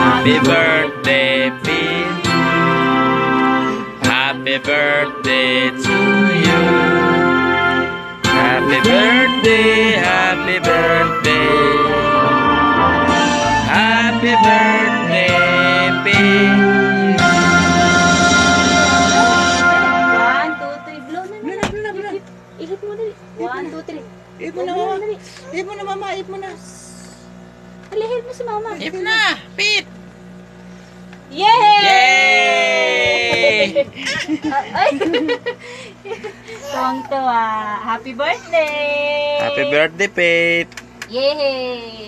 Happy birthday, Pete. Happy birthday to you. Happy birthday, happy birthday. Happy birthday, Pete. 1, 2, 3, blow na. Ihit mo dali. 1, 2, 3. Ihit mo na, mama. Ihit mo na, mama. Ihit mo na. Dali, ihit mo si mama. Ihit na, Pete. Yay! Yay! Ay! Tuwang-tuwa. Happy birthday! Happy birthday, Pete. Yay!